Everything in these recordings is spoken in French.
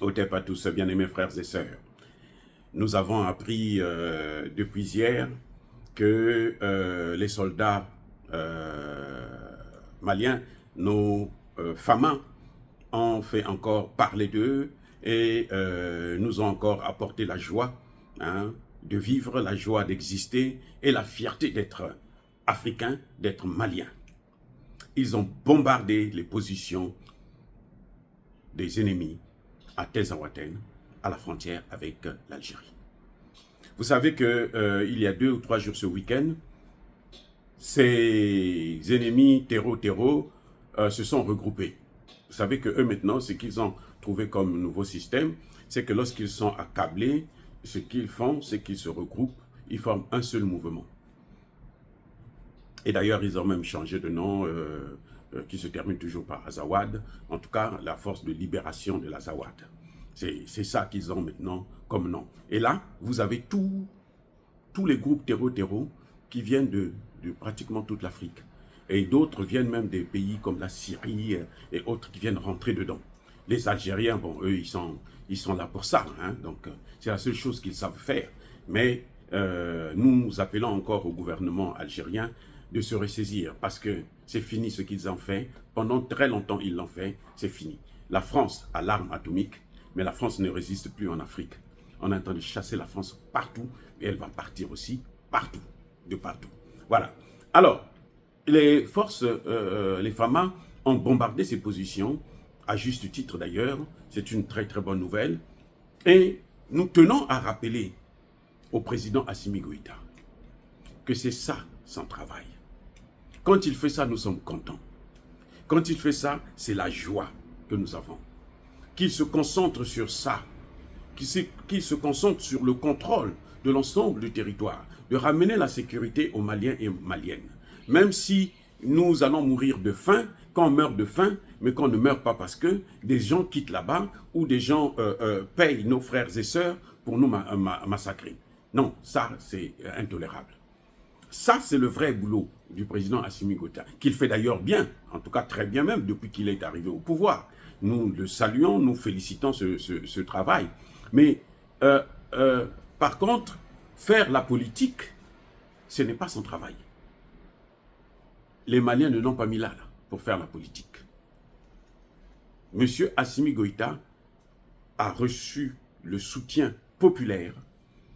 Otep à tous, bien-aimés frères et sœurs. Nous avons appris depuis hier que les soldats maliens, nos FAMA, ont fait encore parler d'eux et nous ont encore apporté la joie de vivre, la joie d'exister et la fierté d'être africain, d'être malien. Ils ont bombardé les positions des ennemis à Tezawaten, à la frontière avec l'Algérie. Vous savez qu'il y a 2 ou 3 jours ce week-end, ces ennemis terreau se sont regroupés. Vous savez qu'eux maintenant, ce qu'ils ont trouvé comme nouveau système, c'est que lorsqu'ils sont accablés, ce qu'ils font, c'est qu'ils se regroupent, ils forment un seul mouvement. Et d'ailleurs, ils ont même changé de nom, qui se termine toujours par Azawad, en tout cas la force de libération de l'Azawad. C'est ça qu'ils ont maintenant comme nom. Et là, vous avez tous les groupes terreau qui viennent de pratiquement toute l'Afrique. Et d'autres viennent même des pays comme la Syrie et autres qui viennent rentrer dedans. Les Algériens, bon, eux, ils sont là pour ça. Donc, c'est la seule chose qu'ils savent faire. Mais nous appelons encore au gouvernement algérien de se ressaisir parce que c'est fini ce qu'ils ont fait. Pendant très longtemps, ils l'ont fait. C'est fini. La France a l'arme atomique, mais la France ne résiste plus en Afrique. On est en train de chasser la France partout et elle va partir aussi partout, de partout. Voilà. Alors, les forces, les FAMA ont bombardé ces positions, à juste titre d'ailleurs. C'est une très très bonne nouvelle. Et nous tenons à rappeler au président Assimi Goïta que c'est ça son travail. Quand il fait ça, nous sommes contents. Quand il fait ça, c'est la joie que nous avons. Qu'il se concentre sur ça, qu'il se concentre sur le contrôle de l'ensemble du territoire, de ramener la sécurité aux Maliens et Maliennes. Même si nous allons mourir de faim, quand on meurt de faim, mais qu'on ne meurt pas parce que des gens quittent là-bas ou des gens payent nos frères et sœurs pour nous massacrer. Non, ça c'est intolérable. Ça, c'est le vrai boulot du président Assimi Goïta, qu'il fait d'ailleurs bien, en tout cas très bien même, depuis qu'il est arrivé au pouvoir. Nous le saluons, nous félicitons ce travail. Mais par contre, faire la politique, ce n'est pas son travail. Les Maliens ne l'ont pas mis là pour faire la politique. Monsieur Assimi Goïta a reçu le soutien populaire,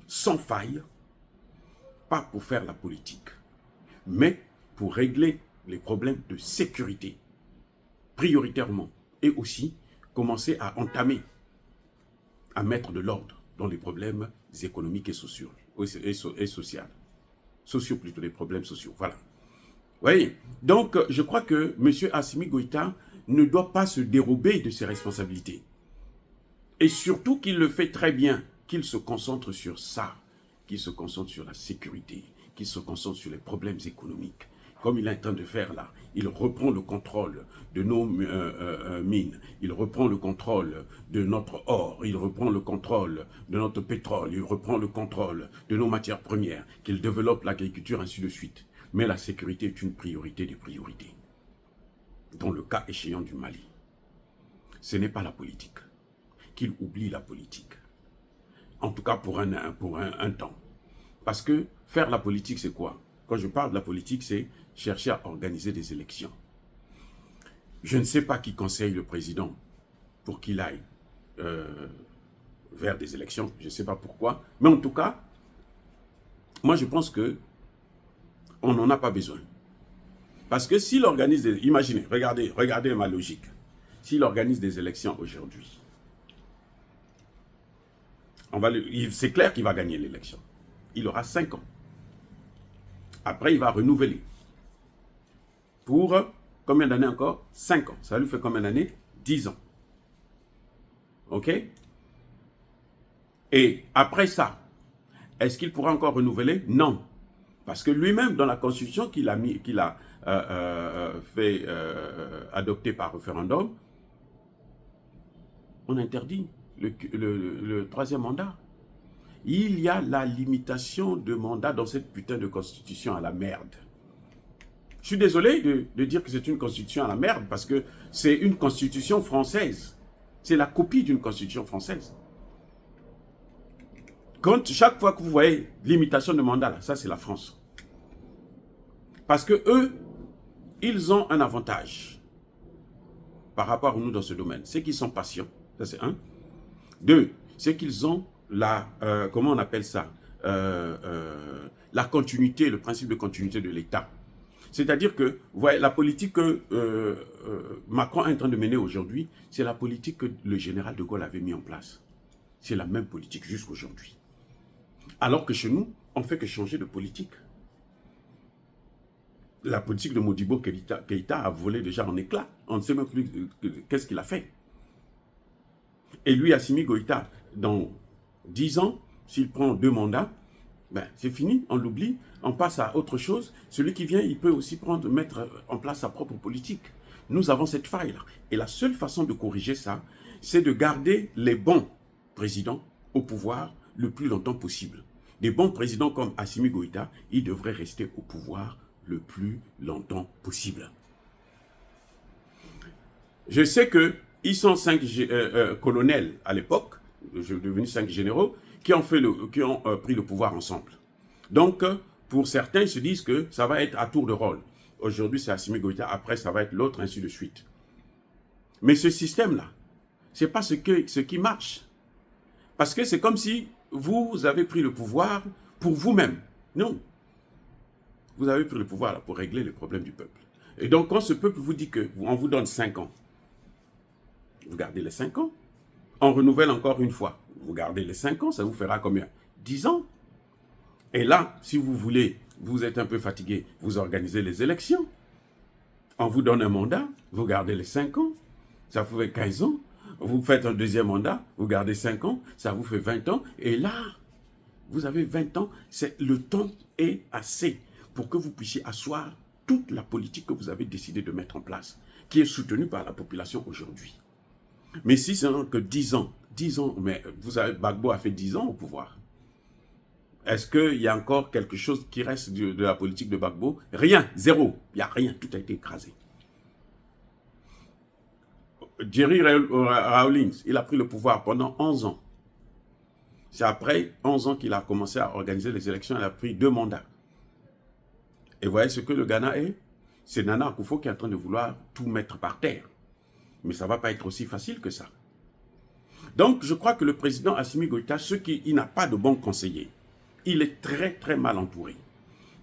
sans faille, pas pour faire la politique, mais pour régler les problèmes de sécurité, prioritairement, et aussi commencer à entamer, à mettre de l'ordre dans les problèmes économiques et sociaux, sociaux plutôt, les problèmes sociaux, voilà. Vous voyez, donc je crois que M. Assimi Goïta ne doit pas se dérober de ses responsabilités. Et surtout qu'il le fait très bien, qu'il se concentre sur ça, qu'il se concentre sur la sécurité, qu'il se concentre sur les problèmes économiques. Comme il est en train de faire là, il reprend le contrôle de nos mines, il reprend le contrôle de notre or, il reprend le contrôle de notre pétrole, il reprend le contrôle de nos matières premières, qu'il développe l'agriculture, ainsi de suite. Mais la sécurité est une priorité des priorités, dans le cas échéant du Mali. Ce n'est pas la politique, qu'il oublie la politique. En tout cas pour un temps. Parce que faire la politique, c'est quoi? Quand je parle de la politique, c'est chercher à organiser des élections. Je ne sais pas qui conseille le président pour qu'il aille vers des élections. Je ne sais pas pourquoi. Mais en tout cas, moi je pense que on n'en a pas besoin. Parce que s'il organise des... Imaginez, regardez ma logique. S'il organise des élections aujourd'hui, c'est clair qu'il va gagner l'élection. Il aura 5 ans. Après, il va renouveler. Pour combien d'années encore? 5 ans. Ça lui fait combien d'années? 10 ans. OK? Et après ça, est-ce qu'il pourra encore renouveler? Non. Parce que lui-même, dans la constitution qu'il a fait adopter par référendum, on interdit le 3e mandat. Il y a la limitation de mandat dans cette putain de constitution à la merde. Je suis désolé de dire que c'est une constitution à la merde parce que c'est une constitution française. C'est la copie d'une constitution française. Chaque fois que vous voyez l'imitation de mandat, là, ça c'est la France. Parce que eux, ils ont un avantage par rapport à nous dans ce domaine. C'est qu'ils sont patients, ça c'est un. Deux, c'est qu'ils ont la, comment on appelle ça, la continuité, le principe de continuité de l'État. C'est-à-dire que, vous voyez, la politique que Macron est en train de mener aujourd'hui, c'est la politique que le général de Gaulle avait mis en place. C'est la même politique jusqu'aujourd'hui. Alors que chez nous, on ne fait que changer de politique. La politique de Modibo Keïta a volé déjà en éclats. On ne sait même plus qu'est-ce qu'il a fait. Et lui, Assimi Goïta, dans 10 ans, s'il prend 2 mandats, ben, c'est fini, on l'oublie, on passe à autre chose. Celui qui vient, il peut aussi mettre en place sa propre politique. Nous avons cette faille-là. Et la seule façon de corriger ça, c'est de garder les bons présidents au pouvoir le plus longtemps possible. Des bons présidents comme Assimi Goïta, ils devraient rester au pouvoir le plus longtemps possible. Je sais qu'ils sont 5 colonels à l'époque, je suis devenu 5 généraux, qui ont pris le pouvoir ensemble. Donc, pour certains, ils se disent que ça va être à tour de rôle. Aujourd'hui, c'est Assimi Goïta, après, ça va être l'autre, ainsi de suite. Mais ce système-là, ce n'est pas ce qui marche. Parce que c'est comme si vous avez pris le pouvoir pour vous-même. Non. Vous avez pris le pouvoir là, pour régler les problèmes du peuple. Et donc, quand ce peuple vous dit qu'on vous donne 5 ans, vous gardez les 5 ans. On renouvelle encore une fois. Vous gardez les 5 ans, ça vous fera combien? 10 ans. Et là, si vous voulez, vous êtes un peu fatigué, vous organisez les élections. On vous donne un mandat, vous gardez les 5 ans, ça vous fait 15 ans. Vous faites un deuxième mandat, vous gardez 5 ans, ça vous fait 20 ans. Et là, vous avez 20 ans, le temps est assez pour que vous puissiez asseoir toute la politique que vous avez décidé de mettre en place, qui est soutenue par la population aujourd'hui. Mais si c'est que 10 ans, mais Gbagbo a fait 10 ans au pouvoir. Est-ce qu'il y a encore quelque chose qui reste de la politique de Gbagbo? Rien, zéro. Il n'y a rien, tout a été écrasé. Jerry Rawlings, il a pris le pouvoir pendant 11 ans. C'est après 11 ans qu'il a commencé à organiser les élections, il a pris 2 mandats. Et vous voyez ce que le Ghana est? C'est Nana Akufo qui est en train de vouloir tout mettre par terre. Mais ça ne va pas être aussi facile que ça. Donc, je crois que le président Assimi Goïta, il n'a pas de bons conseillers. Il est très, très mal entouré.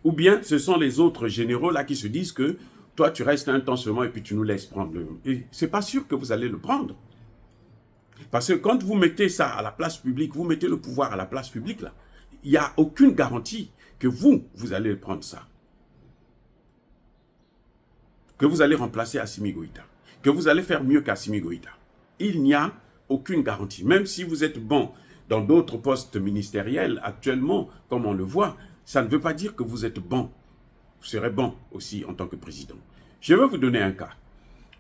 Ou bien, ce sont les autres généraux là qui se disent que toi, tu restes un temps seulement et puis tu nous laisses prendre. Et ce n'est pas sûr que vous allez le prendre. Parce que quand vous mettez ça à la place publique, vous mettez le pouvoir à la place publique, là, il n'y a aucune garantie que vous allez prendre ça. Que vous allez remplacer Assimi Goïta. Que vous allez faire mieux qu'Assimi Goïta. Il n'y a aucune garantie. Même si vous êtes bon dans d'autres postes ministériels actuellement, comme on le voit, ça ne veut pas dire que vous êtes bon. Vous serez bon aussi en tant que président. Je vais vous donner un cas.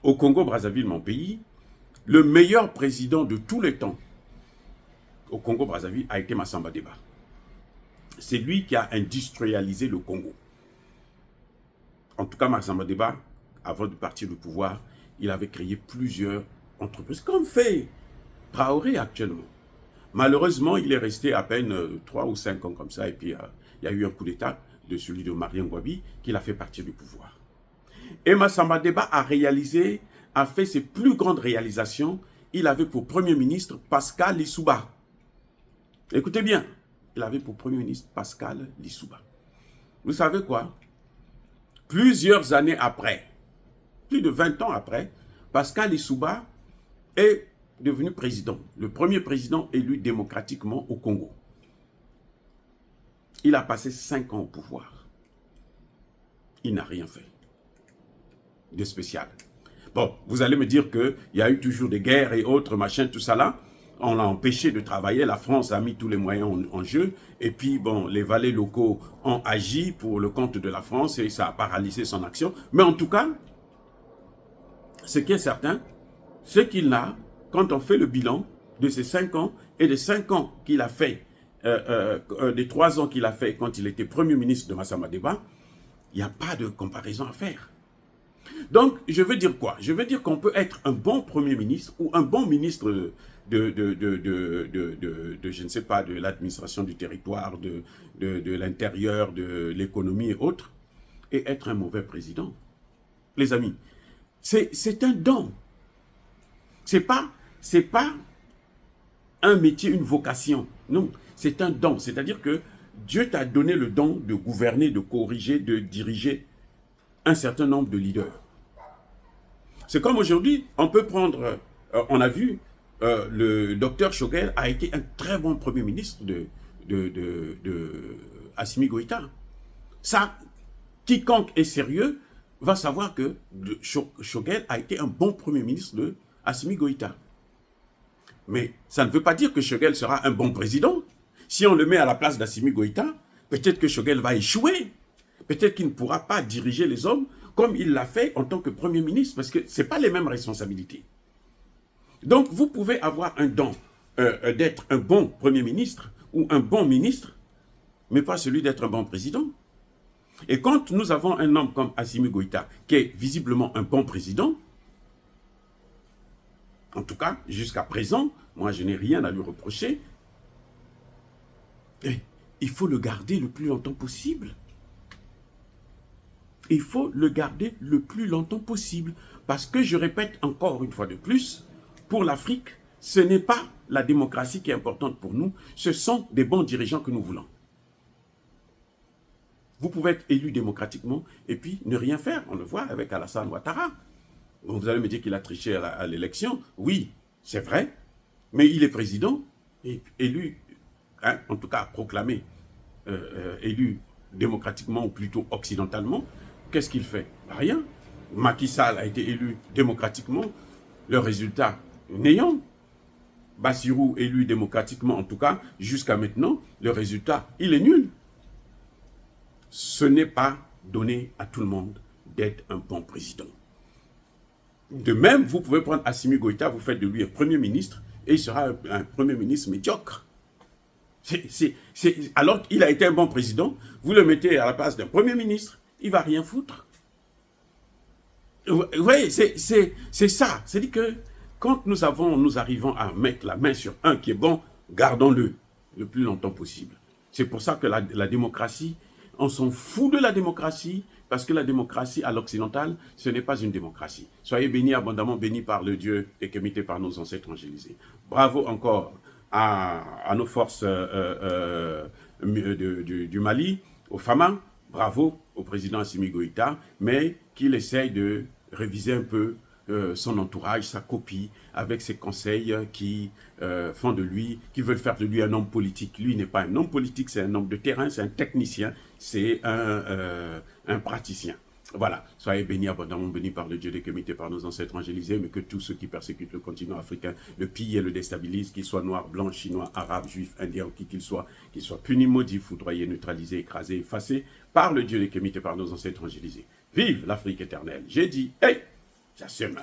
Au Congo-Brazzaville, mon pays, le meilleur président de tous les temps au Congo-Brazzaville a été Massamba Deba. C'est lui qui a industrialisé le Congo. En tout cas, Massamba Deba, avant de partir du pouvoir, il avait créé plusieurs entreprises, comme fait Traoré actuellement. Malheureusement, il est resté à peine 3 ou 5 ans comme ça, et puis il y a eu un coup d'État de celui de Marien Ngouabi qui l'a fait partir du pouvoir. Et Massamba Deba a fait ses plus grandes réalisations. Il avait pour Premier ministre Pascal Lissouba. Écoutez bien, il avait pour Premier ministre Pascal Lissouba. Vous savez quoi? Plusieurs années après, plus de 20 ans après, Pascal Lissouba est devenu président, le premier président élu démocratiquement au Congo. Il a passé 5 ans au pouvoir. Il n'a rien fait de spécial. Bon, vous allez me dire qu'il y a eu toujours des guerres et autres, machin, tout ça là. On l'a empêché de travailler, la France a mis tous les moyens en jeu. Et puis, bon, les valets locaux ont agi pour le compte de la France et ça a paralysé son action. Mais en tout cas, ce qui est certain, c'est qu'il n'a, quand on fait le bilan de ces 5 ans et des 5 ans qu'il a fait, des 3 ans qu'il a fait quand il était Premier ministre de Massamba Deba, il n'y a pas de comparaison à faire. Donc, je veux dire quoi? Je veux dire qu'on peut être un bon Premier ministre ou un bon ministre je ne sais pas, de l'administration du territoire, de l'intérieur, de l'économie et autres, et être un mauvais président. Les amis, c'est un don. C'est pas un métier, une vocation. Non, c'est un don. C'est-à-dire que Dieu t'a donné le don de gouverner, de corriger, de diriger un certain nombre de leaders. C'est comme aujourd'hui, on peut prendre, on a vu, le docteur Choguel a été un très bon premier ministre de Assimi Goïta. Ça, quiconque est sérieux va savoir que Choguel a été un bon premier ministre de Assimi Goïta. Mais ça ne veut pas dire que Choguel sera un bon président. Si on le met à la place d'Assimi Goïta, peut-être que Choguel va échouer. Peut-être qu'il ne pourra pas diriger les hommes comme il l'a fait en tant que Premier ministre, parce que ce n'est pas les mêmes responsabilités. Donc, vous pouvez avoir un don d'être un bon Premier ministre ou un bon ministre, mais pas celui d'être un bon président. Et quand nous avons un homme comme Assimi Goïta, qui est visiblement un bon président, en tout cas, jusqu'à présent, moi je n'ai rien à lui reprocher, et il faut le garder le plus longtemps possible. Il faut le garder le plus longtemps possible. Parce que, je répète encore une fois de plus, pour l'Afrique, ce n'est pas la démocratie qui est importante pour nous, ce sont des bons dirigeants que nous voulons. Vous pouvez être élu démocratiquement et puis ne rien faire. On le voit avec Alassane Ouattara. Vous allez me dire qu'il a triché à l'élection. Oui, c'est vrai, mais il est président, et élu, hein, en tout cas proclamé, élu démocratiquement ou plutôt occidentalement. Qu'est-ce qu'il fait? Rien. Macky Sall a été élu démocratiquement, le résultat néant. Bassirou élu démocratiquement, en tout cas, jusqu'à maintenant, le résultat, il est nul. Ce n'est pas donné à tout le monde d'être un bon président. De même, vous pouvez prendre Assimi Goïta, vous faites de lui un Premier ministre, et il sera un Premier ministre médiocre. Alors qu'il a été un bon président, vous le mettez à la place d'un Premier ministre, il ne va rien foutre. Vous voyez, c'est ça. C'est-à-dire que quand nous arrivons à mettre la main sur un qui est bon, gardons-le le plus longtemps possible. C'est pour ça que la démocratie, on s'en fout de la démocratie, parce que la démocratie à l'occidental, ce n'est pas une démocratie. Soyez bénis, abondamment bénis par le Dieu et qu'imités par nos ancêtres angélisés. Bravo encore à nos forces du Mali, aux FAMA, bravo au président Assimi Goïta, mais qu'il essaye de réviser un peu son entourage, sa copie, avec ses conseils qui font de lui, qui veulent faire de lui un homme politique. Lui n'est pas un homme politique, c'est un homme de terrain, c'est un technicien, c'est un praticien. Voilà, soyez bénis, abondamment bénis par le Dieu des comités, par nos ancêtres angélisés, mais que tous ceux qui persécutent le continent africain, le pillent et le déstabilisent, qu'ils soient noirs, blancs, chinois, arabes, juifs, indiens ou qui qu'ils soient punis, maudits, foudroyés, neutralisés, écrasés, effacés, par le Dieu des comités, par nos ancêtres angélisés. Vive l'Afrique éternelle. J'ai dit, hey, j'assume.